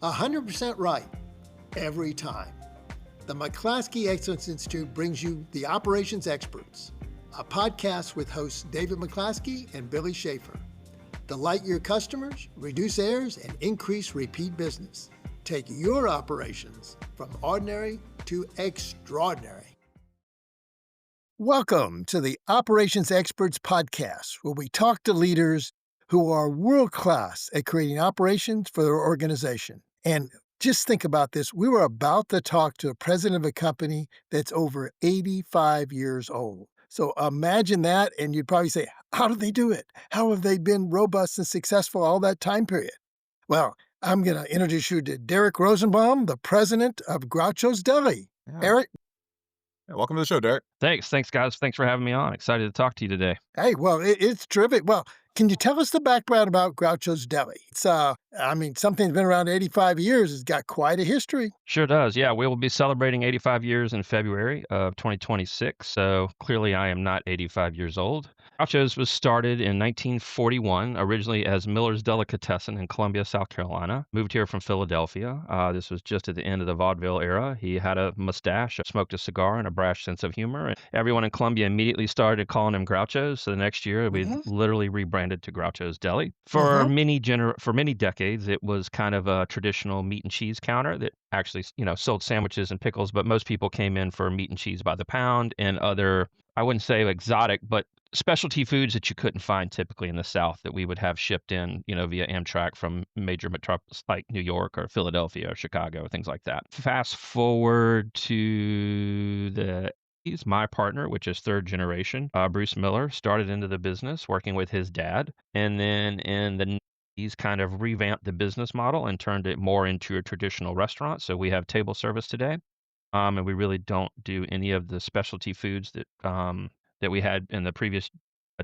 100% right, every time. The McClaskey Excellence Institute brings you The Operations Experts, a podcast with hosts David McClaskey and Billy Schaefer. Delight your customers, reduce errors, and increase repeat business. Take your operations from ordinary to extraordinary. Welcome to the Operations Experts podcast, where we talk to leaders who are world-class at creating operations for their organization. And just think about this. We were about to talk to a president of a company that's over 85 years old. So imagine that, and you'd probably say, how do they do it? How have they been robust and successful all that time period? Well, I'm going to introduce you to Deric Rosenbaum, the president of Groucho's Deli. Yeah. Eric? Yeah, welcome to the show, Deric. Thanks, guys. Thanks for having me on. Excited to talk to you today. Hey, well, it's terrific. Well, can you tell us the background about Groucho's Deli? It's, something that's been around 85 years. It's got quite a history. Sure does. Yeah, we will be celebrating 85 years in February of 2026. So clearly I am not 85 years old. Groucho's was started in 1941, originally as Miller's Delicatessen in Columbia, South Carolina. Moved here from Philadelphia. This was just at the end of the vaudeville era. He had a mustache, smoked a cigar, and a brash sense of humor. And everyone in Columbia immediately started calling him Groucho's. So the next year, we literally rebranded to Groucho's Deli. For many decades, it was kind of a traditional meat and cheese counter that actually, sold sandwiches and pickles, but most people came in for meat and cheese by the pound and other, I wouldn't say exotic, but specialty foods that you couldn't find typically in the South that we would have shipped in, via Amtrak from major metropolis like New York or Philadelphia or Chicago, things like that. Fast forward to the my partner, which is third generation, Bruce Miller, started into the business working with his dad. And then in the he's kind of revamped the business model and turned it more into a traditional restaurant. So we have table service today, and we really don't do any of the specialty foods that we had in the previous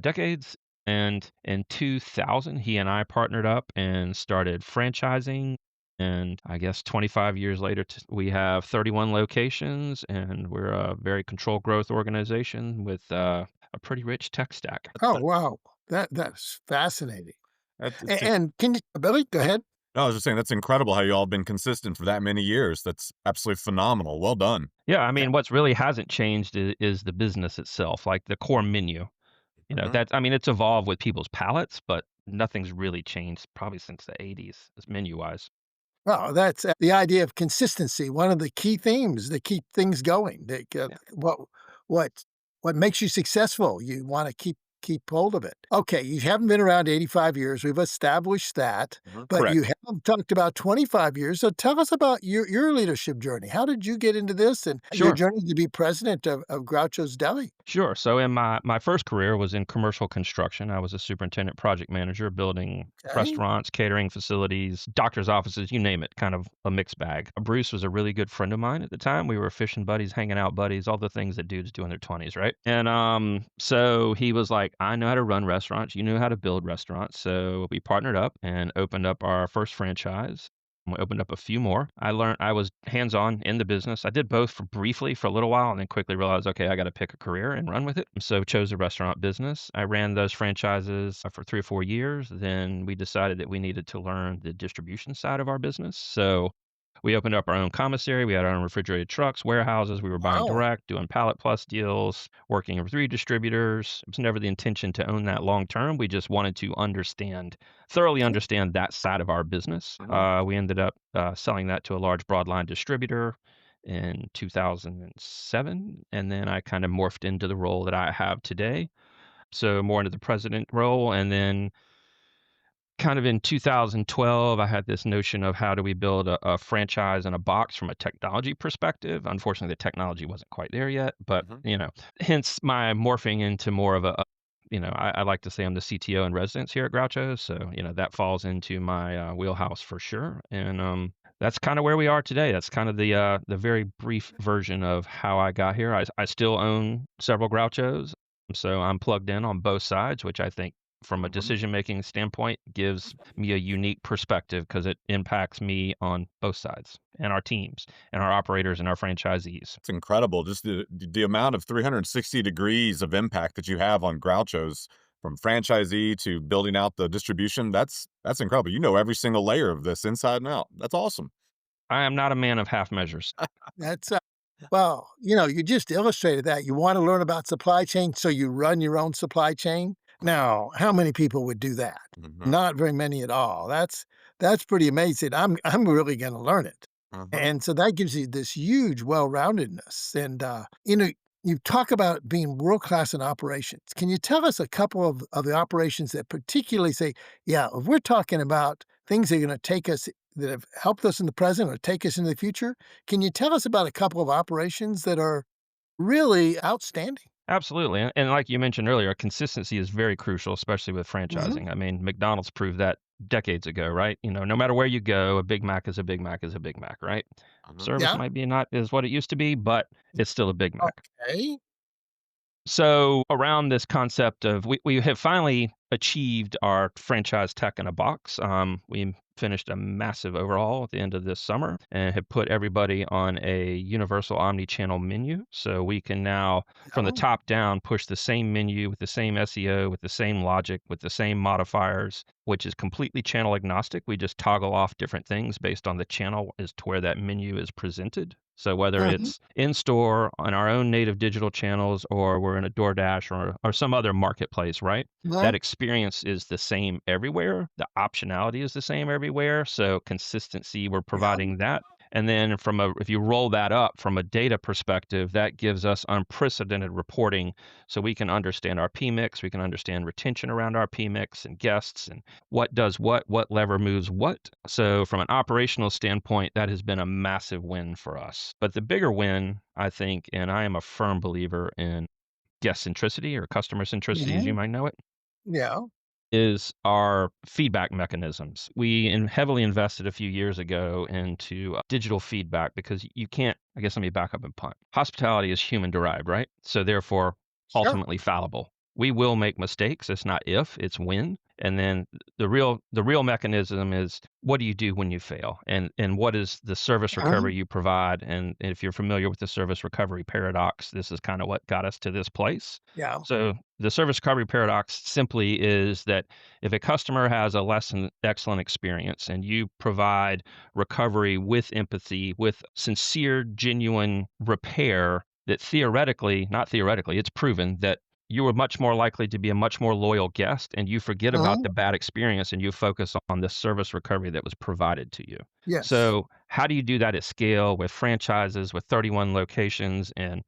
decades. And in 2000, he and I partnered up and started franchising. And I guess 25 years later, we have 31 locations, and we're a very controlled growth organization with a pretty rich tech stack. Oh, wow. That's fascinating. It's And can you, Billy, go ahead. No, I was just saying that's incredible how you all have been consistent for that many years. That's absolutely phenomenal. Well done. Yeah, I mean, what's really hasn't changed is the business itself, like the core menu. It's evolved with people's palates, but nothing's really changed probably since the 80s, menu-wise. Well, that's the idea of consistency. One of the key themes that keep things going. What makes you successful? You want to keep hold of it. Okay, you haven't been around 85 years. We've established that, but Correct. you have talked about 25 years. So tell us about your leadership journey. How did you get into this and your Sure. journey to be president of Groucho's Deli? Sure. So in my first career was in commercial construction. I was a superintendent project manager building Okay. restaurants, catering facilities, doctor's offices, you name it, kind of a mixed bag. Bruce was a really good friend of mine at the time. We were fishing buddies, hanging out buddies, all the things that dudes do in their 20s, right? And so he was like, I know how to run restaurants. You know how to build restaurants. So we partnered up and opened up our first franchise. We opened up a few more. I was hands-on in the business. I did both briefly for a little while and then quickly realized, okay, I got to pick a career and run with it. So chose the restaurant business. I ran those franchises for 3 or 4 years. Then we decided that we needed to learn the distribution side of our business. So we opened up our own commissary. We had our own refrigerated trucks, warehouses. We were buying Wow. direct, doing pallet plus deals, working with 3 distributors. It was never the intention to own that long term. We just wanted to thoroughly understand that side of our business. We ended up selling that to a large broadline distributor in 2007. And then I kind of morphed into the role that I have today. So more into the president role. And then kind of in 2012, I had this notion of how do we build a franchise in a box from a technology perspective. Unfortunately, the technology wasn't quite there yet, but hence my morphing into more of I like to say I'm the CTO in residence here at Groucho. So, that falls into my wheelhouse for sure. And that's kind of where we are today. That's kind of the very brief version of how I got here. I still own several Grouchos. So I'm plugged in on both sides, which I think from a decision-making standpoint gives me a unique perspective because it impacts me on both sides and our teams and our operators and our franchisees. It's incredible. Just the amount of 360 degrees of impact that you have on Groucho's From franchisee to building out the distribution, that's incredible. You know every single layer of this inside and out. That's awesome. I am not a man of half measures. That's well, you just illustrated that. You want to learn about supply chain, so you run your own supply chain. Now, how many people would do that? Mhm, Not very many at all. That's pretty amazing. I'm really going to learn it, mhm. and so that gives you this huge well-roundedness. And you talk about being world class in operations. Can you tell us a couple of the operations that particularly say, yeah, if we're talking about things that are going to take us that have helped us in the present or take us into the future? Can you tell us about a couple of operations that are really outstanding? Absolutely, and like you mentioned earlier, consistency is very crucial, especially with Mhm. franchising. I mean, McDonald's proved that decades ago, right? No matter where you go, a Big Mac is a Big Mac is a Big Mac, right? Mhm. Service Yeah. might be not as what it used to be, but it's still a Big Mac. Okay. So around this concept of we have finally achieved our franchise tech in a box. We finished a massive overhaul at the end of this summer and have put everybody on a universal omni-channel menu. So we can now, from the Yeah. top down, push the same menu with the same SEO, with the same logic, with the same modifiers, which is completely channel agnostic. We just toggle off different things based on the channel as to where that menu is presented. So whether Mhm. it's in store on our own native digital channels or we're in a DoorDash or some other marketplace, right? That Mhm. experience is the same everywhere. The optionality is the same everywhere. So consistency, we're Yeah. providing that. And then if you roll that up from a data perspective, that gives us unprecedented reporting so we can understand our P mix, we can understand retention around our P mix and guests and what does what lever moves what. So from an operational standpoint, that has been a massive win for us. But the bigger win, I think, and I am a firm believer in guest centricity or customer centricity, as you Mhm. might know it, Yeah. is our feedback mechanisms. Heavily invested a few years ago into digital feedback because you can't, I guess let me back up and punt. Hospitality is human derived, right? So therefore, Sure. ultimately fallible. We will make mistakes. It's not if, it's when. And then the real mechanism is what do you do when you fail? And what is the service Mhm. recovery you provide? And if you're familiar with the service recovery paradox, this is kind of what got us to this place. Yeah. So the service recovery paradox simply is that if a customer has a less than excellent experience and you provide recovery with empathy, with sincere, genuine repair, that theoretically, not theoretically, it's proven that you are much more likely to be a much more loyal guest and you forget about Mhm. the bad experience and you focus on the service recovery that was provided to you. Yes. So, how do you do that at scale with franchises with 31 locations and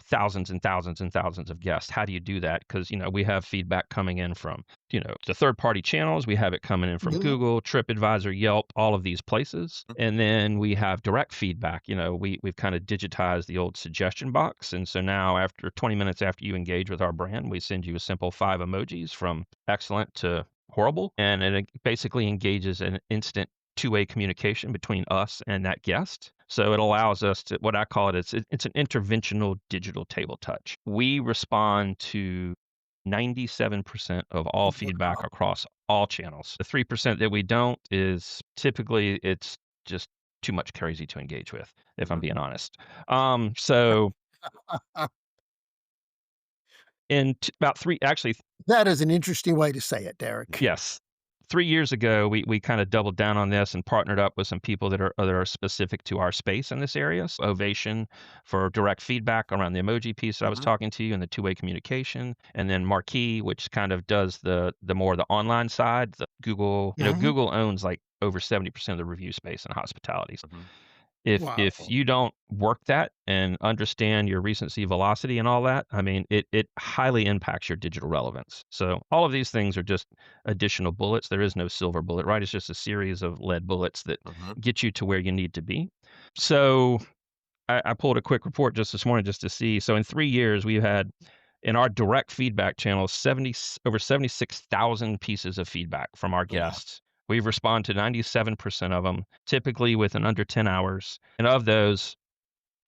thousands and thousands and thousands of guests? How do you do that? Because we have feedback coming in from the third party channels. We have it coming in from Mhm. Google, TripAdvisor, Yelp, all of these places. And then we have direct feedback. We've kind of digitized the old suggestion box. And so now, after 20 minutes after you engage with our brand, we send you a simple 5 emojis from excellent to horrible. And it basically engages an instant two-way communication between us and that guest. So it allows us to, what I call it, it's an interventional digital table touch. We respond to 97% of all feedback Wow. across all channels. The 3% that we don't is typically it's just too much crazy to engage with, if I'm Mhm. being honest. So about three, actually, That is an interesting way to say it, Derek. yes. 3 years ago, we kinda doubled down on this and partnered up with some people that are specific to our space in this area. So Ovation for direct feedback around the emoji piece that I was Mhm. talking to you and the two-way communication, and then Marquee, which kind of does the more the online side, the Google Mhm. Google owns, like, over 70% of the review space in hospitality. Mhm. If Wow. you don't work that and understand your recency velocity and all that, I mean, it highly impacts your digital relevance. So all of these things are just additional bullets. There is no silver bullet, right? It's just a series of lead bullets that Mhm. get you to where you need to be. So I pulled a quick report just this morning just to see. So in 3 years, we've had in our direct feedback channel over 76,000 pieces of feedback from our Yeah. guests. We've responded to 97% of them, typically within under 10 hours. And of those,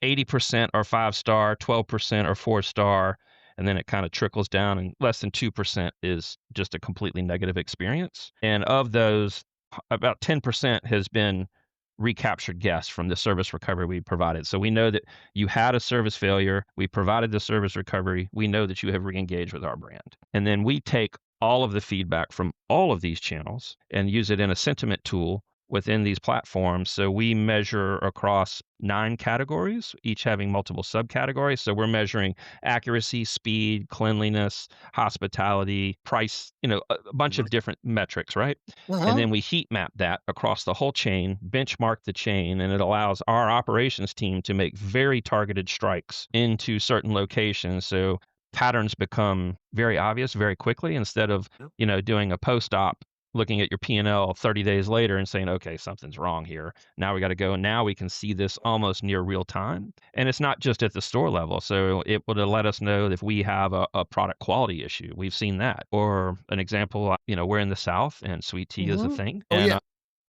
80% are 5 star, 12% are 4 star, and then it kind of trickles down, and less than 2% is just a completely negative experience. And of those, about 10% has been recaptured guests from the service recovery we provided. So we know that you had a service failure. We provided the service recovery. We know that you have reengaged with our brand. And then we take all of the feedback from all of these channels and use it in a sentiment tool within these platforms. So we measure across 9 categories, each having multiple subcategories. So we're measuring accuracy, speed, cleanliness, hospitality, price, a bunch of Right. different metrics, right? And Uh-huh. then we heat map that across the whole chain, benchmark the chain, and it allows our operations team to make very targeted strikes into certain locations. So patterns become very obvious very quickly instead of, Yep. doing a post-op looking at your P&L 30 days later and saying, okay, something's wrong here. Now we got to go. And now we can see this almost near real time. And it's not just at the store level. So it would let us know if we have a product quality issue. We've seen that. Or an example, we're in the South and sweet tea is a Mhm. thing. Oh, And yeah.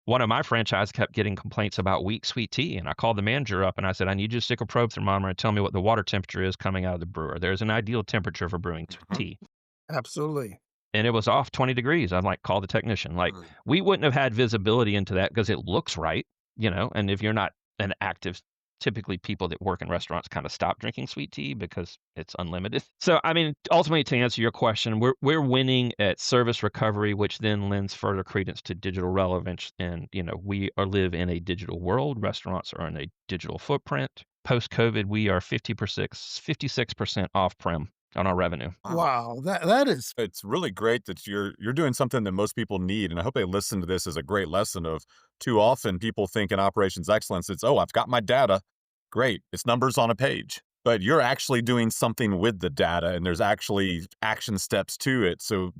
one of my franchise kept getting complaints about weak sweet tea. And I called the manager up and I said, I need you to stick a probe thermometer and tell me what the water temperature is coming out of the brewer. There's an ideal temperature for brewing Mhm. tea, Absolutely. and it was off 20 degrees. I'm like, call the technician. Like, Mm. we wouldn't have had visibility into that because it looks right, and if you're not an active, typically people that work in restaurants kind of stop drinking sweet tea because it's unlimited. So, I mean, ultimately, to answer your question, we're winning at service recovery, which then lends further credence to digital relevance. And, we are live in a digital world. Restaurants are in a digital footprint. Post COVID, we are 56% off prem on our revenue. Wow. Wow, that is It's really great that you're doing something that most people need, and I hope they listen to this as a great lesson of too often people think in operations excellence, it's, "Oh, I've got my data. Great. It's numbers on a page." But you're actually doing something with the data, and there's actually action steps to it. So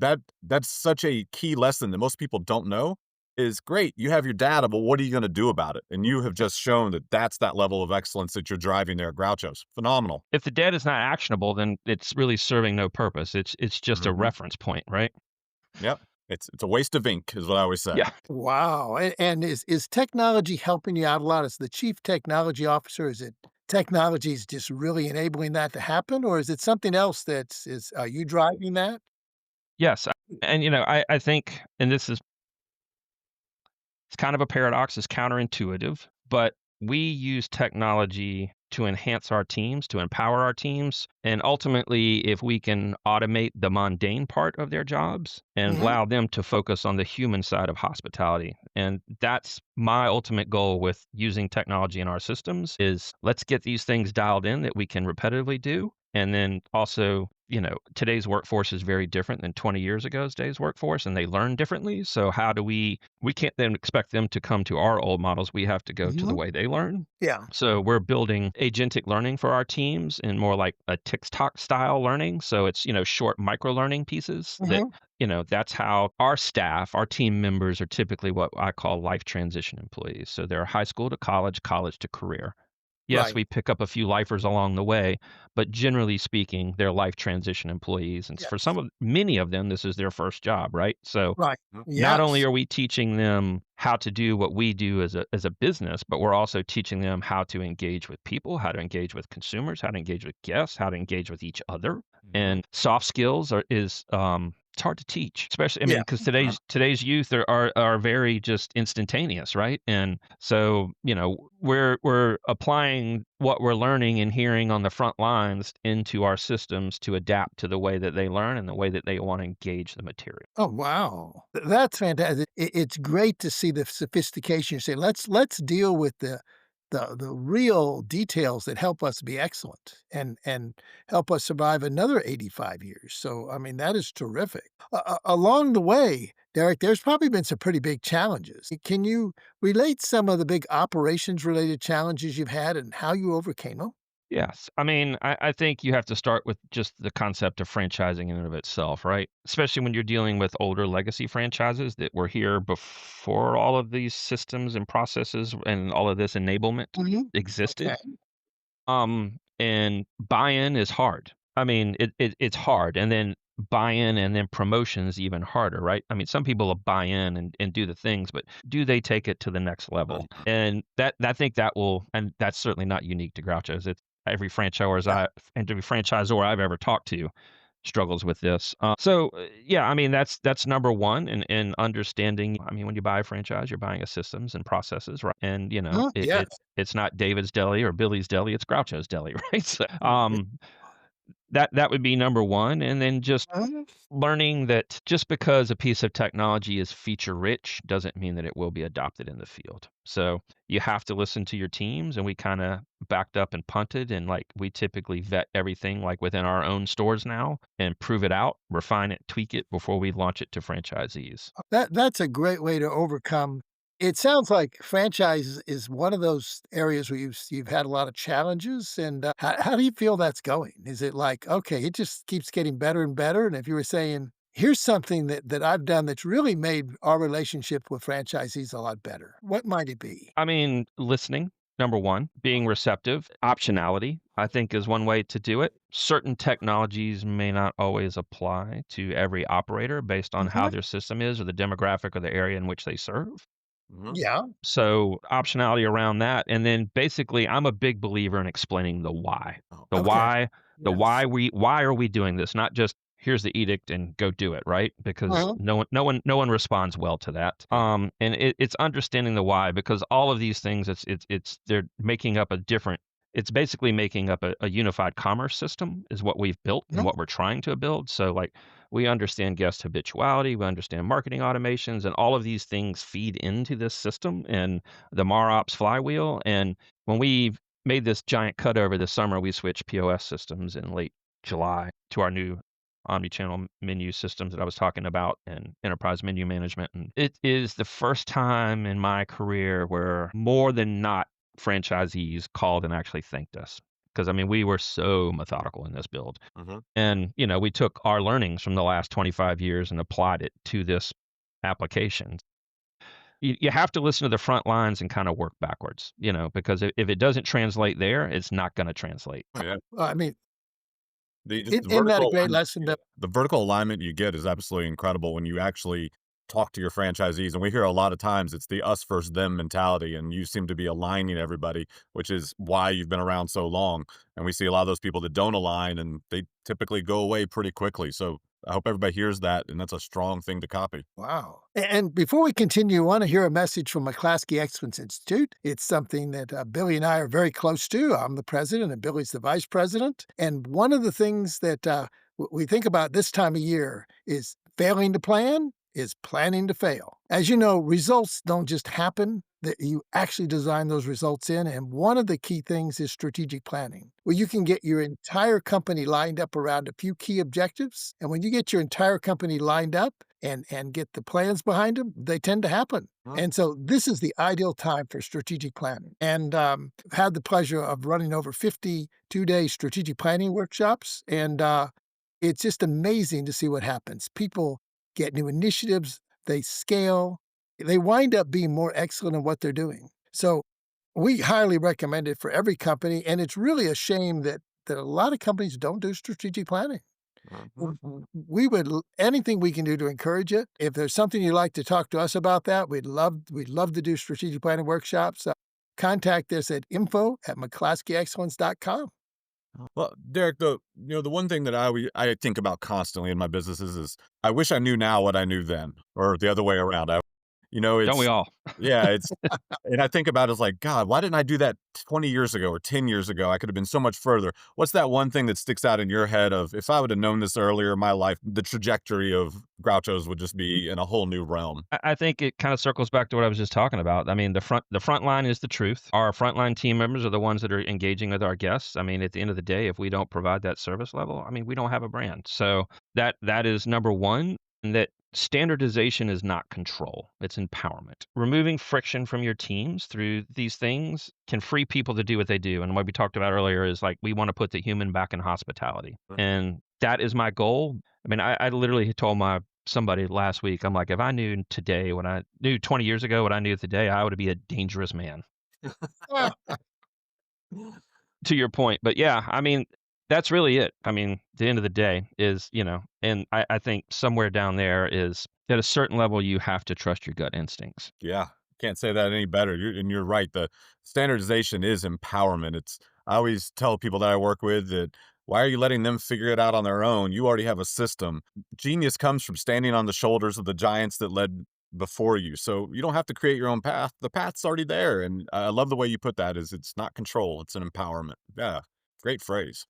that's such a key lesson that most people don't know is great. You have your data, but what are you gonna do about it? And you have just shown that that's that level of excellence that you're driving there at Groucho's. Phenomenal. If the data is not actionable, then it's really serving no purpose. It's just a Mhm. reference point, right? Yep. It's a waste of ink is what I always say. Yeah. wow, and is technology helping you out a lot? As the chief technology officer, is it technology is just really enabling that to happen, or is it something else that's is are you driving that? Yes. And I think, and this is, it's kind of a paradox, it's counterintuitive, but we use technology to enhance our teams, to empower our teams. And ultimately, if we can automate the mundane part of their jobs and Mhm. allow them to focus on the human side of hospitality. And that's my ultimate goal with using technology in our systems is let's get these things dialed in that we can repetitively do. And then also, today's workforce is very different than 20 years ago's day's workforce, and they learn differently. So how do we can't then expect them to come to our old models. We have to go to the Mhm. way they learn. Yeah. So we're building agentic learning for our teams in more like a TikTok style learning. So it's, short micro learning pieces that, Mhm. that's how our staff, our team members are typically what I call life transition employees. So they're high school to college, college to career. Yes, Right. we pick up a few lifers along the way, but generally speaking, they're life transition employees. And for Yes. many of them, this is their first job, right? So Right. Mhm. not only Yes. are we teaching them how to do what we do as a business, but we're also teaching them how to engage with people, how to engage with consumers, how to engage with guests, how to engage with each other. Mhm. And soft skills is it's hard to teach, especially, I mean, Yeah. because Uh-huh. today's youth are very just instantaneous, right? And so, we're applying what we're learning and hearing on the front lines into our systems to adapt to the way that they learn and the way that they want to engage the material. Oh, wow. That's fantastic. It's great to see the sophistication. You say, let's deal with the real details that help us be excellent and help us survive another 85 years. So, I mean, that is terrific. Along the way, Derek, there's probably been some pretty big challenges. Can you relate some of the big operations related challenges you've had and how you overcame them? Yes. I mean, I think you have to start with just the concept of franchising in and of itself, right? Especially when you're dealing with older legacy franchises that were here before all of these systems and processes and all of this enablement Mhm. existed. Okay. And buy-in is hard. I mean, it's hard. And then buy-in and then promotion is even harder, right? I mean, some people will buy in and do the things, but do they take it to the next level? Mhm. And that I think that will, and that's certainly not unique to Groucho's. It's every Yeah. every franchisor I've ever talked to struggles with this. Yeah, I mean that's number one in understanding. I mean, when you buy a franchise, you're buying a systems and processes, right? And Mhm, yes. it's not David's Deli or Billy's Deli; it's Groucho's Deli, right? So, Mhm, that would be number one, and then just mhm. learning that just because a piece of technology is feature rich doesn't mean that it will be adopted in the field. So you have to listen to your teams, and we kind of backed up and punted, and like we typically vet everything like within our own stores now and prove it out, refine it, tweak it before we launch it to franchisees. That's a great way to overcome. It sounds like franchise is one of those areas where you've had a lot of challenges, and, how do you feel that's going? Is it like, "Okay, it just keeps getting better and better," and if you were saying, "Here's something that I've done that's really made our relationship with franchisees a lot better," what might it be? I mean, listening, number one, being receptive, optionality, I think is one way to do it. Certain technologies may not always apply to every operator based on how Mhm. their system is or the demographic or the area in which they serve. Mhm. Yeah. So optionality around that. And then basically I'm a big believer in explaining the why. Oh, The Okay. why, Yes. why are we doing this? Not just here's the edict and go do it, right? Because Mhm. no one responds well to that. yeah. And it's understanding the why because all of these things it's they're making up a different it's basically making up a unified commerce system is what we've built and Mhm. what we're trying to build. So like we understand guest habituality, we understand marketing automations, and all of these things feed into this system and the MarOps flywheel. And when we made this giant cutover this summer, we switched POS systems in late July to our new omni-channel menu systems that I was talking about and enterprise menu management. And it is the first time in my career where more than not franchisees called and actually thanked us. Because I mean, we were so methodical in this build. Mhm. And, we took our learnings from the last 25 years and applied it to this application. You have to listen to the front lines and kind of work backwards, because if it doesn't translate there, it's not going to translate. Oh, yeah. Well, I mean, Just the isn't that a vertical great alignment lesson you to get. The vertical alignment you get is absolutely incredible when you actually talk to your franchisees, and we hear a lot of times it's the us versus them mentality, and you seem to be aligning everybody, which is why you've been around so long, and we see a lot of those people that don't align, and they typically go away pretty quickly, so I hope everybody hears that, and that's a strong thing to copy. Wow. And before we continue, I want to hear a message from McClaskey Excellence Institute. It's something that Billy and I are very close to. I'm the president, and Billy's the vice president. And one of the things that we think about this time of year is failing to plan is planning to fail. As you know, results don't just happen, that you actually design those results in. And one of the key things is strategic planning, where you can get your entire company lined up around a few key objectives. And when you get your entire company lined up, and get the plans behind them, they tend to happen. Mhm. And so this is the ideal time for strategic planning. And had the pleasure of running over 50 two-day strategic planning workshops. And it's just amazing to see what happens. People get new initiatives, they scale, they wind up being more excellent in what they're doing. So we highly recommend it for every company. And it's really a shame that a lot of companies don't do strategic planning. Mhm. We would anything we can do to encourage it. If there's something you'd like to talk to us about that, we'd love to do strategic planning workshops. Contact us at info@mcclaskeyexcellence.com. Well, Derek, the one thing that I think about constantly in my businesses is I wish I knew now what I knew then, or the other way around. Don't we It's all? yeah, it's and I think about it as like, God, why didn't I do that 20 years ago or 10 years ago? I could have been so much further. What's that one thing that sticks out in your head of if I would have known this earlier in my life, the trajectory of Groucho's would just be in a whole new realm. I think it kind of circles back to what I was just talking about. I mean, the front line is the truth. Our frontline team members are the ones that are engaging with our guests. I mean, at the end of the day, if we don't provide that service level, I mean, we don't have a brand. So that is number one. And that standardization is not control; it's empowerment. Removing friction from your teams through these things can free people to do what they do. And what we talked about earlier is like we want to put the human back in hospitality, and that is my goal. I mean, I literally told my somebody last week. I'm like, if I knew today what I knew 20 years ago, what I knew today, I would be a dangerous man. To your point, but yeah, I mean, that's really it. I mean, the end of the day is, and I think somewhere down there is at a certain level, you have to trust your gut instincts. Yeah, can't say that any better. You're right. The standardization is empowerment. I always tell people that I work with that Why are you letting them figure it out on their own? You already have a system. Genius comes from standing on the shoulders of the giants that led before you. So you don't have to create your own path. The path's already there. And I love the way you put that is it's not control, it's an empowerment. Yeah. Great phrase.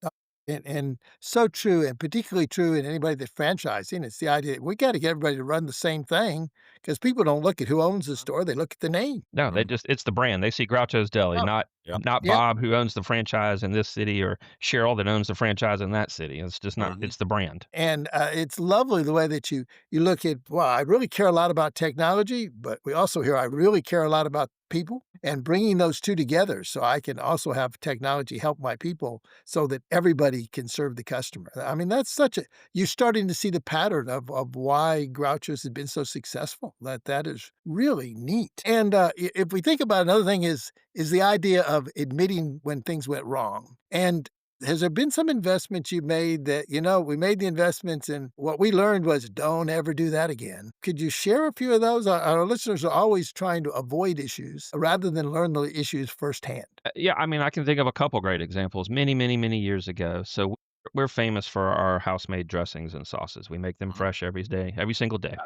And so true, and particularly true in anybody that's franchising. It's the idea we got to get everybody to run the same thing because people don't look at who owns the store; they look at the name. No, they Mhm. just it's the brand. They see Groucho's Deli, Oh, Yep. not yeah, Bob who owns the franchise in this city or Cheryl that owns the franchise in that city. It's just not Mhm. it's the brand. and it's lovely the way that you look at. Well, I really care a lot about technology, but we also hear I really care a lot about people, and bringing those two together, so I can also have technology help my people, so that everybody can serve the customer. I mean, that's such a you're starting to see the pattern of why Groucho's has been so successful. That is really neat. And if we think about another thing is the idea of admitting when things went wrong. And has there been some investments you made that, we made the investments and what we learned was don't ever do that again? Could you share a few of those? Our listeners are always trying to avoid issues rather than learn the issues firsthand. Yeah, I mean, I can think of a couple great examples many, many, many years ago. So we're famous for our house-made dressings and sauces. We make them Mhm. fresh every day, every single day.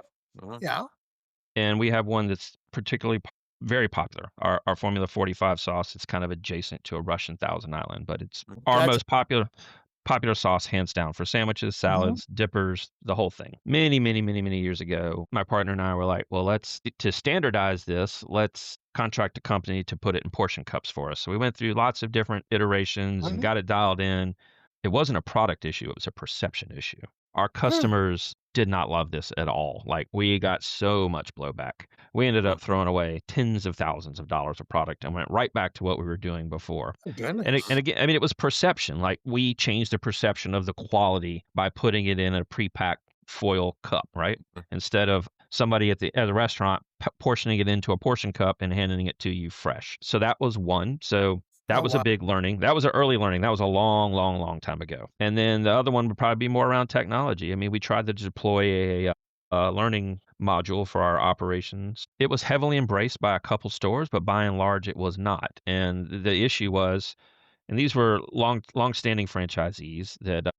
Uh-huh. Yeah. And we have one that's particularly very popular. Our Formula 45 sauce, it's kind of adjacent to a Russian Thousand Island, but it's our Gotcha. most popular sauce hands down for sandwiches, Mhm. salads, dippers, the whole thing. Many, many, many, many years ago, my partner and I were like, well, let's to standardize this, let's contract a company to put it in portion cups for us. So we went through lots of different iterations and Mhm. got it dialed in. It wasn't a product issue, it was a perception issue. Our Huh. customers did not love this at all. Like, we got so much blowback. We ended up Mhm. throwing away tens of thousands of dollars of product and went right back to what we were doing before. Oh, And goodness. again, I mean, it was perception. Like, we changed the perception of the quality by putting it in a pre-packed foil cup, right? Instead of somebody at the restaurant portioning it into a portion cup and handing it to you fresh. So that was one. So that Oh, was a wow. big learning. That was an early learning. That was a long, long, long time ago. And then the other one would probably be more around technology. I mean, we tried to deploy a learning module for our operations. It was heavily embraced by a couple stores, but by and large, it was not. And the issue was, and these were long-standing franchisees that,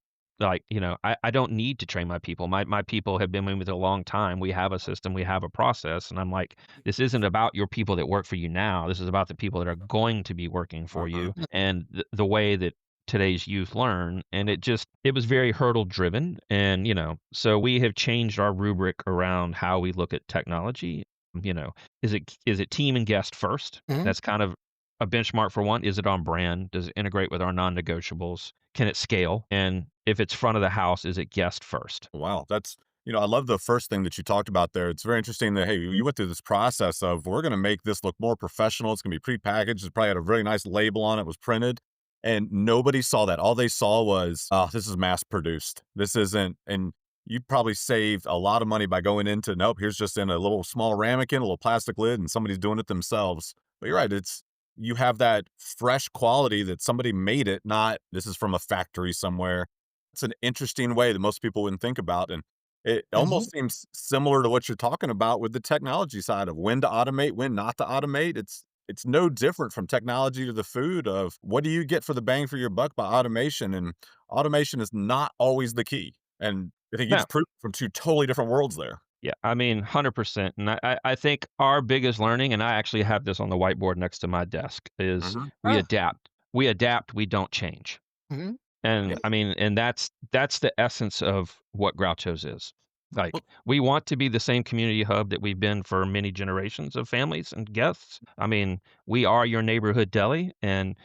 like, I don't need to train my people. My people have been with me a long time. We have a system, we have a process, and I'm like, this isn't about your people that work for you now. This is about the people that are going to be working for Uh-huh. you and the way that today's youth learn. And it was very hurdle driven. And, so we have changed our rubric around how we look at technology. You know, is it team and guest first? Mhm. That's kind of a benchmark for one. Is it on brand? Does it integrate with our non-negotiables? Can it scale? And if it's front of the house, is it guest first? Wow, I love the first thing that you talked about there. It's very interesting that, hey, you went through this process of we're going to make this look more professional. It's going to be prepackaged. It probably had a very nice label on it, was printed, and nobody saw that. All they saw was, oh, this is mass produced. This isn't, and you probably saved a lot of money by going into, nope, here's just in a little small ramekin, a little plastic lid, and somebody's doing it themselves. But you're right. You have that fresh quality that somebody made it, not this is from a factory somewhere. It's an interesting way that most people wouldn't think about, and it Mhm. almost seems similar to what you're talking about with the technology side of when to automate, when not to automate. It's no different from technology to the food of what do you get for the bang for your buck by automation, and automation is not always the key, and I think you No. just proved from 2 totally different worlds there. Yeah, I mean, 100%. And I think our biggest learning, and I actually have this on the whiteboard next to my desk, is Mhm. we Ah, adapt. We adapt, we don't change. mhm. And Yeah. I mean, and that's the essence of what Groucho's is. Well, Like, we want to be the same community hub that we've been for many generations of families and guests. I mean, we are your neighborhood deli, and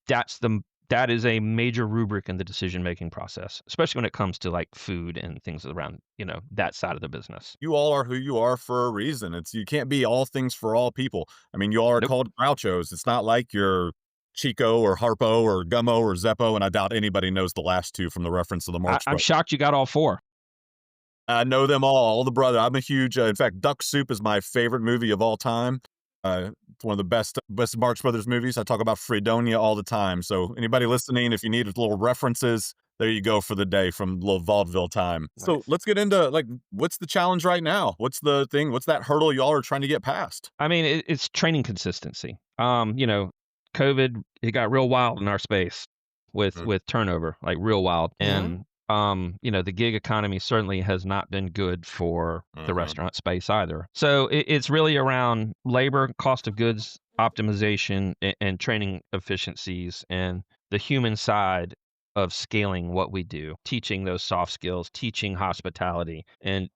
that is a major rubric in the decision-making process, especially when it comes to, like, food and things around, that side of the business. you all are who you are for a reason. It's you can't be all things for all people. I mean, you all are Nope. called Grouchos. It's not like you're Chico or Harpo or Gummo or Zeppo, and I doubt anybody knows the last 2 from the reference of the Marx I'm Brothers. shocked you got all 4. I know them all the brother. I'm a huge in fact, Duck Soup is my favorite movie of all time. It's one of the best Marx Brothers movies. I talk about Fredonia all the time. So anybody listening, if you need little references, there you go for the day from little vaudeville time. So Nice. let's get into like what's the challenge right now? What's the thing? What's that hurdle y'all are trying to get past? I mean, it's training consistency. COVID, it got real wild in our space. with Mm, turnover, like real wild. Mhm. And the gig economy certainly has not been good for the mhm, restaurant space either. So it's really around labor, cost of goods optimization, and training efficiencies, and the human side of scaling what we do, teaching those soft skills, teaching hospitality, and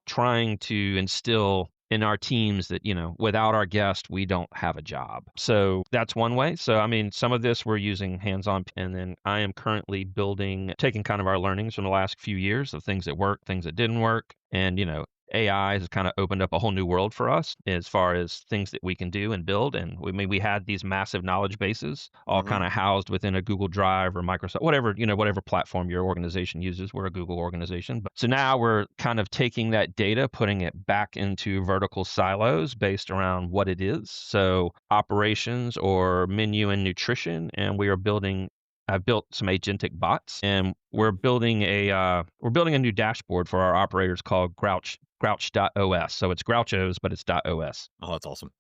trying to instill in our teams that without our guest we don't have a job. So that's one way. So I mean, some of this we're using hands-on, and then I am currently building, taking kind of our learnings from the last few years of things that worked, things that didn't work, and AI has kind of opened up a whole new world for us as far as things that we can do and build. And we had these massive knowledge bases all mhm, kind of housed within a Google Drive or Microsoft, whatever, whatever platform your organization uses. We're a Google organization. But so now we're kind of taking that data, putting it back into vertical silos based around what it is. So operations or menu and nutrition. And we are building, I've built some agentic bots, and we're building a new dashboard for our operators called Grouch.os. So it's Groucho's, but it's .os. oh, that's awesome.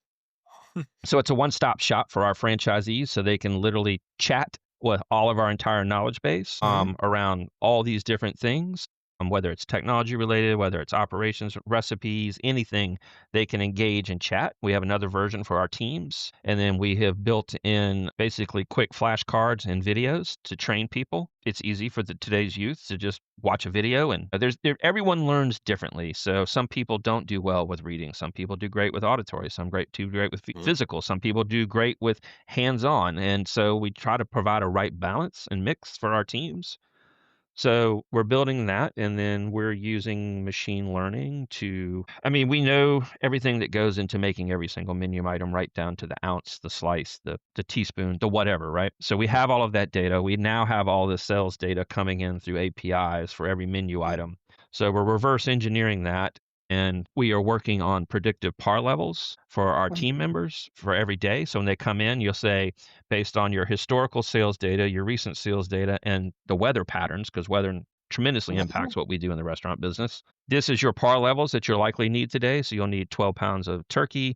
So it's a one-stop shop for our franchisees, so they can literally chat with all of our entire knowledge base Mhm. around all these different things, whether it's technology related, whether it's operations, recipes, anything, they can engage and chat. We have another version for our teams, and then we have built in basically quick flashcards and videos to train people. It's easy for today's youth to just watch a video, and everyone learns differently. So some people don't do well with reading. Some people do great with auditory. Some do great with Mhm, physical. Some people do great with hands-on. And so we try to provide a right balance and mix for our teams. So we're building that, and then we're using machine learning to, I mean, we know everything that goes into making every single menu item, right down to the ounce, the slice, the teaspoon, the whatever, right? So we have all of that data. We now have all the sales data coming in through APIs for every menu Mm. item. So we're reverse engineering that, and we are working on predictive par levels for our Mhm. team members for every day. So when they come in, you'll say, based on your historical sales data, your recent sales data, and the weather patterns, because weather tremendously Mhm. impacts what we do in the restaurant business. This is your par levels that you'll likely need today. So you'll need 12 pounds of turkey,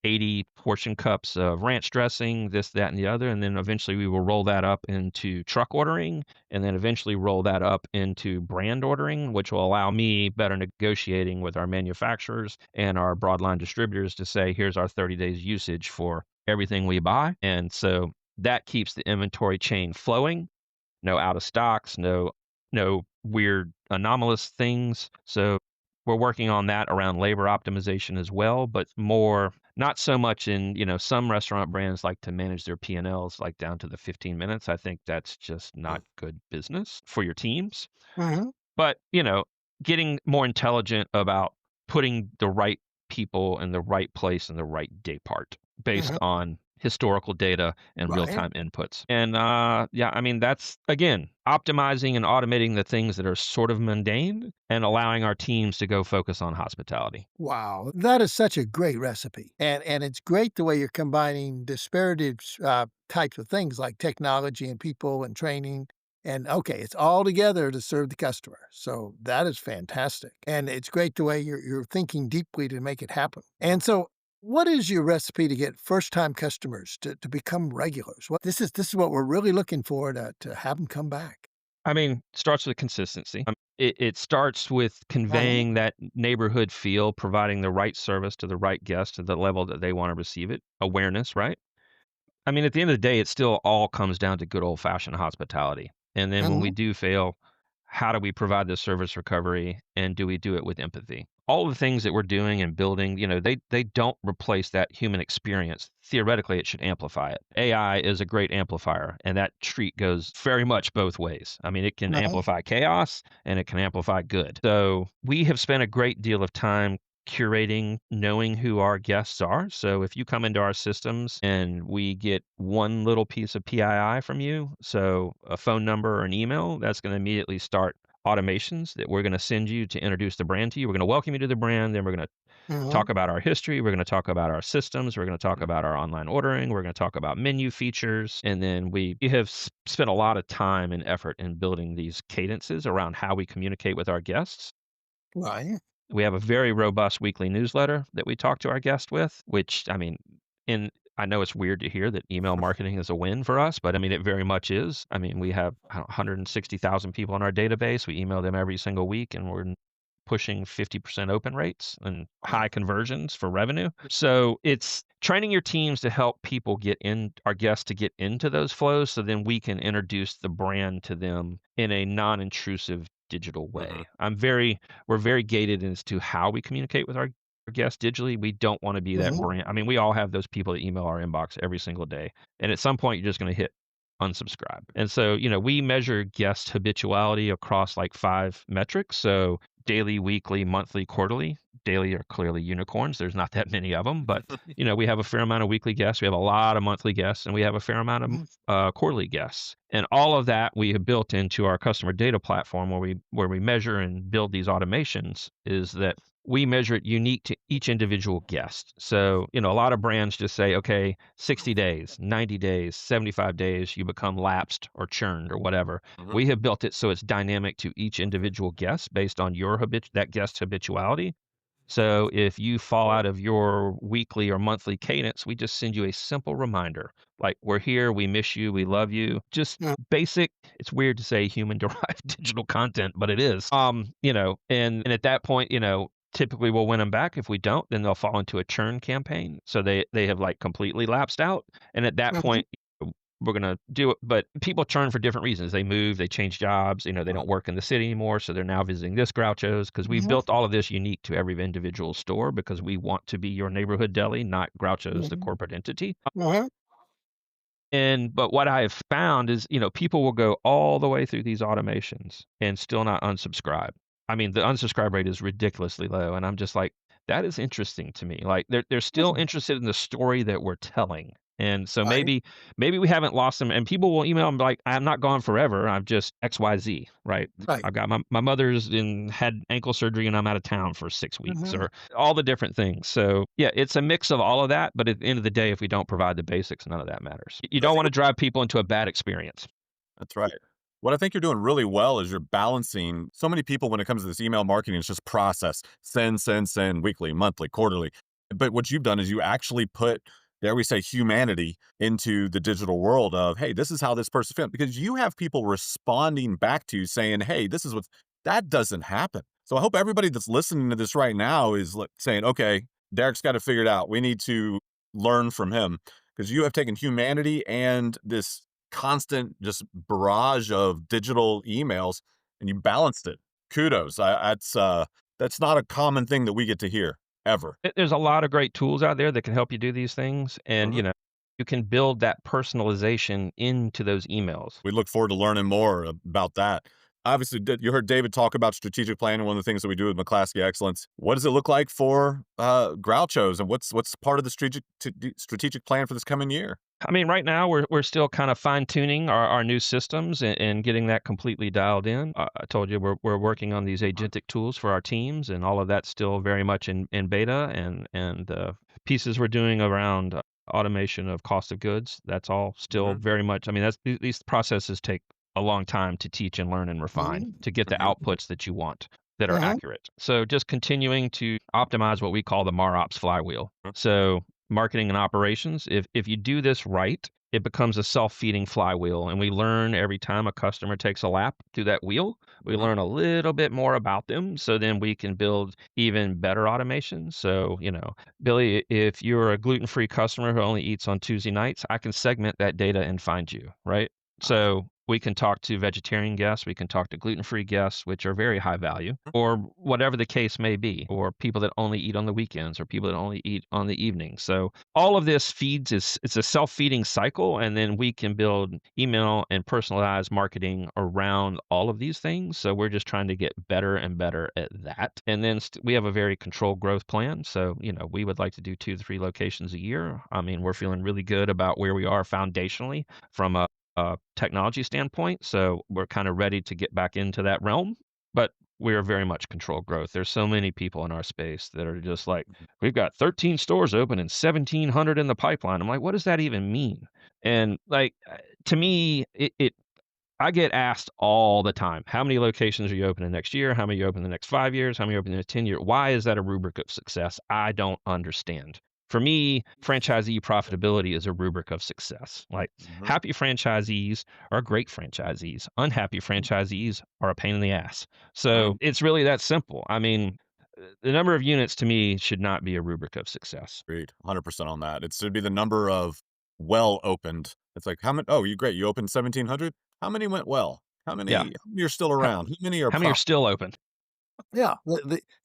80 portion cups of ranch dressing, this, that, and the other. And then eventually we will roll that up into truck ordering, and then eventually roll that up into brand ordering, which will allow me better negotiating with our manufacturers and our broadline distributors to say, here's our 30 days usage for everything we buy. And so that keeps the inventory chain flowing. No out of stocks, no weird anomalous things. So we're working on that around labor optimization as well, but more, not so much in, some restaurant brands like to manage their P&Ls like down to the 15 minutes. I think that's just mm, not good business for your teams. Mhm. But, getting more intelligent about putting the right people in the right place in the right day part based Mhm. on historical data and Right. real-time inputs. And yeah, I mean, that's again optimizing and automating the things that are sort of mundane and allowing our teams to go focus on hospitality. Wow, that is such a great recipe, and it's great the way you're combining disparate types of things like technology and people and training. And okay, it's all together to serve the customer. So that is fantastic, and it's great the way you're thinking deeply to make it happen. And so, what is your recipe to get first time customers to become regulars? What this is what we're really looking for to have them come back. I mean, starts with consistency. It starts with Mhm. conveying that neighborhood feel, providing the right service to the right guest to the level that they want to receive it. Awareness, right? I mean, at the end of the day, it still all comes down to good old fashioned hospitality. And then when we Mhm. do fail, how do we provide the service recovery, and do we do it with empathy? All the things that we're doing and building, they don't replace that human experience. Theoretically, it should amplify it. AI is a great amplifier, and that treat goes very much both ways. I mean, it can Mhm. amplify chaos and it can amplify good. So we have spent a great deal of time curating, knowing who our guests are. So if you come into our systems and we get one little piece of PII from you, so a phone number or an email, that's going to immediately start automations that we're going to send you to introduce the brand to you. We're going to welcome you to the brand. Then we're going to Mhm. talk about our history. We're going to talk about our systems. We're going to talk mm, about our online ordering. We're going to talk about menu features. And then we have spent a lot of time and effort in building these cadences around how we communicate with our guests. Right. We have a very robust weekly newsletter that we talk to our guests with, which, I mean, in I know it's weird to hear that email marketing is a win for us, but I mean, it very much is. I mean, we have 160,000 people in our database. We email them every single week, and we're pushing 50% open rates and Wow. high conversions for revenue. So it's training your teams to help people get in, our guests to get into those flows, so then we can introduce the brand to them in a non-intrusive digital Mhm. way. We're very gated as to how we communicate with our guests digitally. We don't want to be that Mhm. brand. I mean, we all have those people that email our inbox every single day. And at some point, you're just going to hit unsubscribe. And so, we measure guest habituality across like 5 metrics. So daily, weekly, monthly, quarterly. Daily are clearly unicorns. There's not that many of them, but we have a fair amount of weekly guests. We have a lot of monthly guests, and we have a fair amount of Mhm. quarterly guests. And all of that we have built into our customer data platform, where we measure and build these automations. Is that we measure it unique to each individual guest. So, a lot of brands just say, okay, 60 days, 90 days, 75 days, you become lapsed or churned or whatever. Mhm. We have built it so it's dynamic to each individual guest based on that guest's habituality. So if you fall out of your weekly or monthly cadence, we just send you a simple reminder like, we're here, we miss you, we love you. Just Yeah. basic, it's weird to say human derived digital content, but it is. And at that point, typically we'll win them back. If we don't, then they'll fall into a churn campaign. So they have like completely lapsed out. And at that Mhm. point, we're going to do it. But people churn for different reasons. They move, they change jobs, they Right. don't work in the city anymore. So they're now visiting this Groucho's, because we Mhm. built all of this unique to every individual store, because we want to be your neighborhood deli, not Groucho's, the Mhm. corporate entity. Uh-huh. But what I have found is, people will go all the way through these automations and still not unsubscribe. I mean, the unsubscribe rate is ridiculously low, and I'm just like, that is interesting to me. Like they're still Mhm. interested in the story that we're telling. And so Right. maybe we haven't lost them. And people will email them like, I'm not gone forever. I'm just XYZ, right? Right. I've got my mother's had ankle surgery and I'm out of town for 6 weeks, Mhm. or all the different things. So yeah, it's a mix of all of that. But at the end of the day, if we don't provide the basics, none of that matters. You I don't want think to drive people into a bad experience. that's right. What I think you're doing really well is you're balancing so many people when it comes to this email marketing, it's just process, send, send, send, weekly, monthly, quarterly. But what you've done is you actually put, dare we say, humanity into the digital world of, hey, this is how this person feels. Because you have people responding back to you saying, hey, this is what that doesn't happen. So I hope everybody that's listening to this right now is saying, okay, Derek's got to figure it out. We need to learn from him because you have taken humanity and this constant just barrage of digital emails and you balanced it. Kudos. That's not a common thing that we get to hear ever. There's a lot of great tools out there that can help you do these things, and Mhm. you can build that personalization into those emails. We look forward to learning more about that. Obviously, you heard David talk about strategic planning. One of the things that we do with McClaskey Excellence. What does it look like for Groucho's, and what's part of the strategic plan for this coming year? I mean, right now we're still kind of fine tuning our new systems, and getting that completely dialed in. I told you we're working on these agentic tools for our teams, and all of that's still very much in beta, and pieces we're doing around automation of cost of goods. That's all still Hmm. very much. I mean, these processes take a long time to teach and learn and refine Mhm. to get the Hmm. outputs that you want that are Uh-huh. accurate. So just continuing to optimize what we call the MarOps flywheel. So marketing and operations, if you do this right, it becomes a self-feeding flywheel, and we learn every time a customer takes a lap through that wheel. We Hmm. learn a little bit more about them, so then we can build even better automation. So, Billy, if you're a gluten-free customer who only eats on Tuesday nights, I can segment that data and find you, right? Uh, So we can talk to vegetarian guests, we can talk to gluten-free guests, which are very high value, or whatever the case may be, or people that only eat on the weekends, or people that only eat on the evenings. So all of this feeds is it's a self-feeding cycle, and then we can build email and personalized marketing around all of these things. So we're just trying to get better and better at that. And then we have a very controlled growth plan. So, we would like to do 2 to 3 locations a year. I mean, we're feeling really good about where we are foundationally from a technology standpoint. So we're kind of ready to get back into that realm, but we are very much controlled growth. There's so many people in our space that are just like, we've got 13 stores open and 1,700 in the pipeline. I'm like, what does that even mean? And like, to me, I get asked all the time, how many locations are you opening next year? How many are you open the next 5 years? How many are open in the 10 years? Why is that a rubric of success? I don't understand. For me, franchisee profitability is a rubric of success. Like Mhm. happy franchisees are great franchisees. Unhappy franchisees are a pain in the ass. So I it's really that simple. I mean, the number of units to me should not be a rubric of success. agreed 100% on that. It should be the number of well opened. It's like, how many? Oh, you great. You opened 1,700. How many went well? Yeah. How many are still How, around? How many are how many are profitable? still open? Yeah,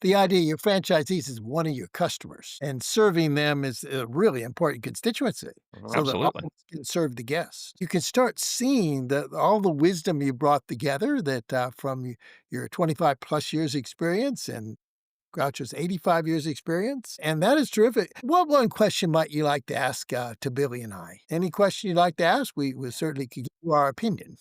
the idea your franchisees is one of your customers, and serving them is a really important constituency so that all Absolutely. can serve the guests. You can start seeing all the wisdom you brought together that from your 25 plus years experience and Groucho's 85 years experience, and that is terrific. What one question might you like to ask to Billy and I? Any question you'd like to ask? We certainly could give you our opinion.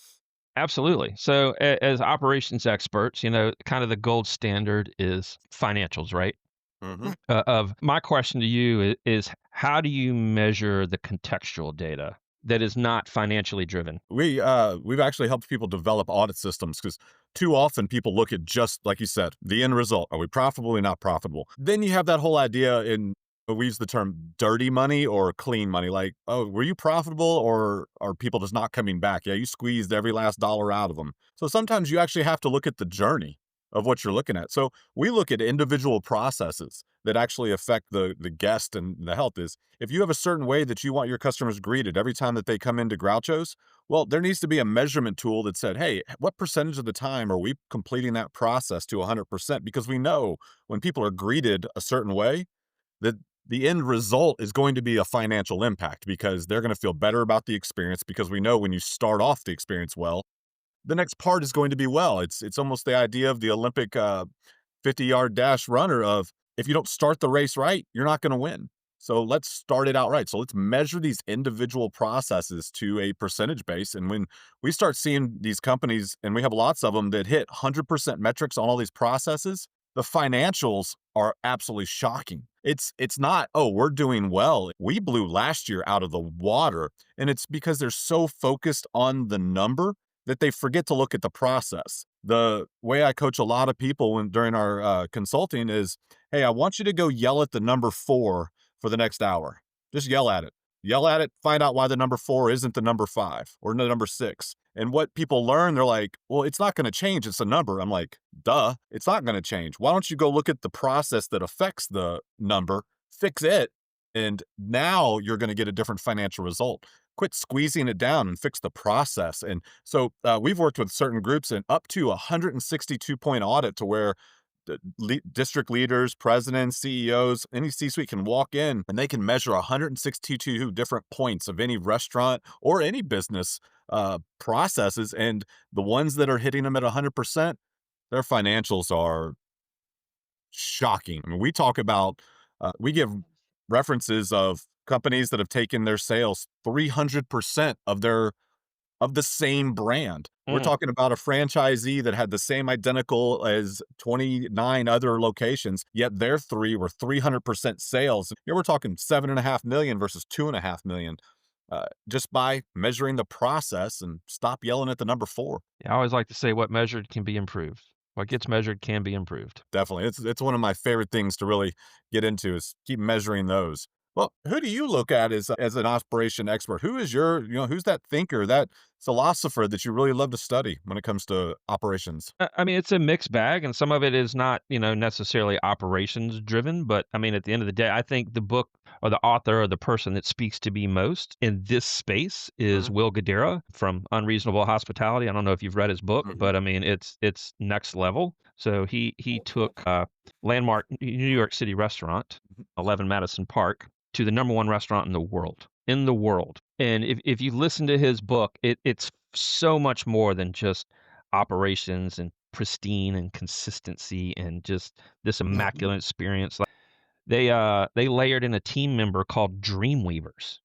Absolutely. So, as operations experts, kind of the gold standard is financials, right? Mhm. Of my question to you is how do you measure the contextual data that is not financially driven? We've actually helped people develop audit systems because too often people look at just like you said, the end result. Are we profitable or not profitable? Then you have that whole idea in we use the term dirty money or clean money. Like, oh, were you profitable or are people just not coming back? Yeah, you squeezed every last dollar out of them. So sometimes you actually have to look at the journey of what you're looking at. So we look at individual processes that actually affect the guest and the health is if you have a certain way that you want your customers greeted every time that they come into Groucho's, well, there needs to be a measurement tool that said, hey, what percentage of the time are we completing that process to 100%? Because we know when people are greeted a certain way, that the end result is going to be a financial impact because they're going to feel better about the experience because we know when you start off the experience well, the next part is going to be well. It's almost the idea of the Olympic 50-yard dash runner of if you don't start the race right, you're not going to win. So let's start it out right. So let's measure these individual processes to a percentage base. And when we start seeing these companies, and we have lots of them that hit 100% metrics on all these processes, the financials are absolutely shocking. It's not, oh, we're doing well. We blew last year out of the water. And it's because they're so focused on the number that they forget to look at the process. The way I coach a lot of people when during our consulting is, hey, I want you to go yell at the number 4 for the next hour. Just yell at it. Yell at it, find out why the number 4 isn't the number 5 or the number 6. And what people learn, they're like, well, it's not going to change. It's a number. I'm like, duh, it's not going to change. Why don't you go look at the process that affects the number, fix it, and now you're going to get a different financial result. Quit squeezing it down and fix the process. And so we've worked with certain groups and up to 162-point audit to where district leaders, presidents, CEOs, any C-suite can walk in and they can measure 162 different points of any restaurant or any business processes. And the ones that are hitting them at 100%, their financials are shocking. I mean, we talk about, we give references of companies that have taken their sales 300% of the same brand. We're Mm. talking about a franchisee that had the same identical as 29 other locations, yet their 3 were 300% sales. Here we're talking 7.5 million versus 2.5 million, just by measuring the process and stop yelling at the number 4. I always like to say what measured can be improved. What gets measured can be improved. Definitely. It's one of my favorite things to really get into is keep measuring those. Well, who do you look at as an operation expert? Who is your, who's that thinker, that philosopher that you really love to study when it comes to operations? I mean, it's a mixed bag, and some of it is not, necessarily operations driven. But I mean, at the end of the day, I think the book or the author or the person that speaks to me most in this space is Mhm, Will Guidara from Unreasonable Hospitality. I don't know if you've read his book, mhm, but I mean, it's next level. So he took landmark New York City restaurant, mhm, 11 Madison Park, to the number one restaurant in the world. In the world. And if you listen to his book, it's so much more than just operations and pristine and consistency and just this immaculate experience. Like they layered in a team member called Dreamweavers.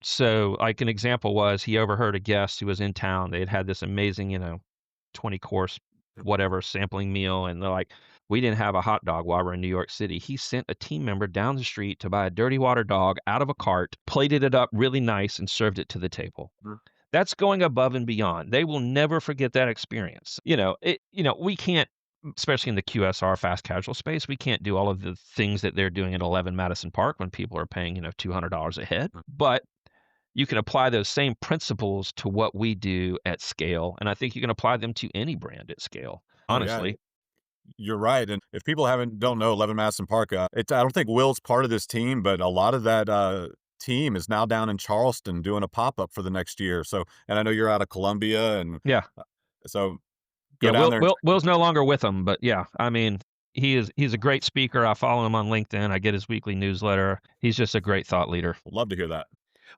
So like an example was he overheard a guest who was in town. They had had this amazing, 20 course whatever sampling meal, and they're like, we didn't have a hot dog while we're in New York City. He sent a team member down the street to buy a dirty water dog out of a cart, plated it up really nice, and served it to the table. mhm. That's going above and beyond. They will never forget that experience. We can't especially in the QSR fast casual space, we can't do all of the things that they're doing at 11 Madison Park when people are paying, $200 a head. But you can apply those same principles to what we do at scale, and I think you can apply them to any brand at scale, Yeah, honestly. you're right. And if people don't know 11 Madison Park, I don't think Will's part of this team, but a lot of that team is now down in Charleston doing a pop up for the next year. So, and I know you're out of Columbia, and Yeah. so go Yeah, down there. Will's no longer with them, but yeah, I mean, he's a great speaker. I follow him on LinkedIn. I get his weekly newsletter. He's just a great thought leader. Love to hear that.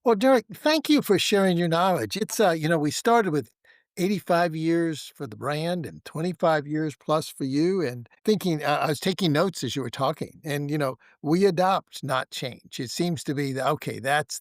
Well, Derek, thank you for sharing your knowledge. We started with 85 years for the brand and 25 years plus for you. And thinking, I was taking notes as you were talking. And, we adopt, not change. It seems to be okay, that's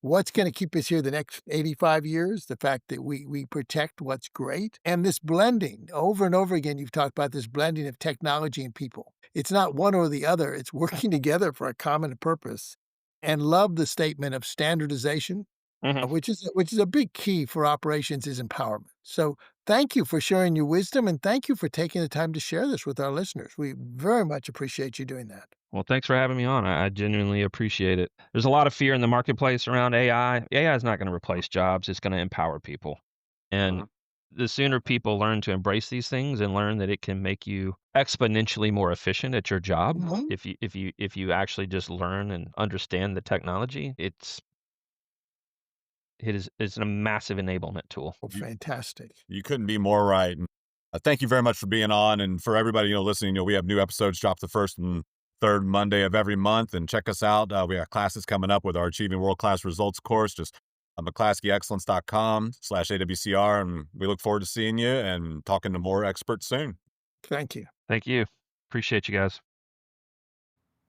what's going to keep us here the next 85 years, the fact that we protect what's great. And this blending over and over again, you've talked about this blending of technology and people. It's not one or the other, it's working together for a common purpose. And love the statement of standardization, Mhm. which is a big key for operations is empowerment. So thank you for sharing your wisdom, and thank you for taking the time to share this with our listeners. We very much appreciate you doing that. Well, thanks for having me on. I genuinely appreciate it. There's a lot of fear in the marketplace around AI. AI is not gonna replace jobs, it's gonna empower people. And Mhm. the sooner people learn to embrace these things and learn that it can make you exponentially more efficient at your job, Mhm. if you actually just learn and understand the technology, it's a massive enablement tool. Well, You, fantastic. you couldn't be more right. And thank you very much for being on. And for everybody, listening, we have new episodes drop the first and third Monday of every month. And check us out. We got classes coming up with our Achieving World Class Results course. Just McClaskeyExcellence.com/AWCR. And we look forward to seeing you and talking to more experts soon. Thank you. Thank you. Appreciate you guys.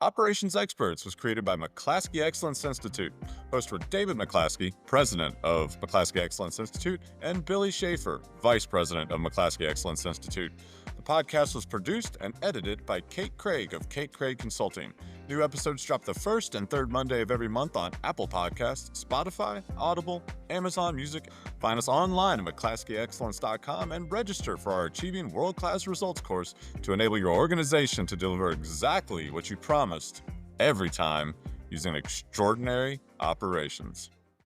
Operations Experts was created by McClaskey Excellence Institute. Hosts were David McClaskey, president of McClaskey Excellence Institute, and Billy Schaefer, vice president of McClaskey Excellence Institute. The podcast was produced and edited by Kate Craig of Kate Craig Consulting. New episodes drop the first and third Monday of every month on Apple Podcasts, Spotify, Audible, Amazon Music. Find us online at McClaskeyExcellence.com and register for our Achieving World Class Results course to enable your organization to deliver exactly what you promised every time using extraordinary operations.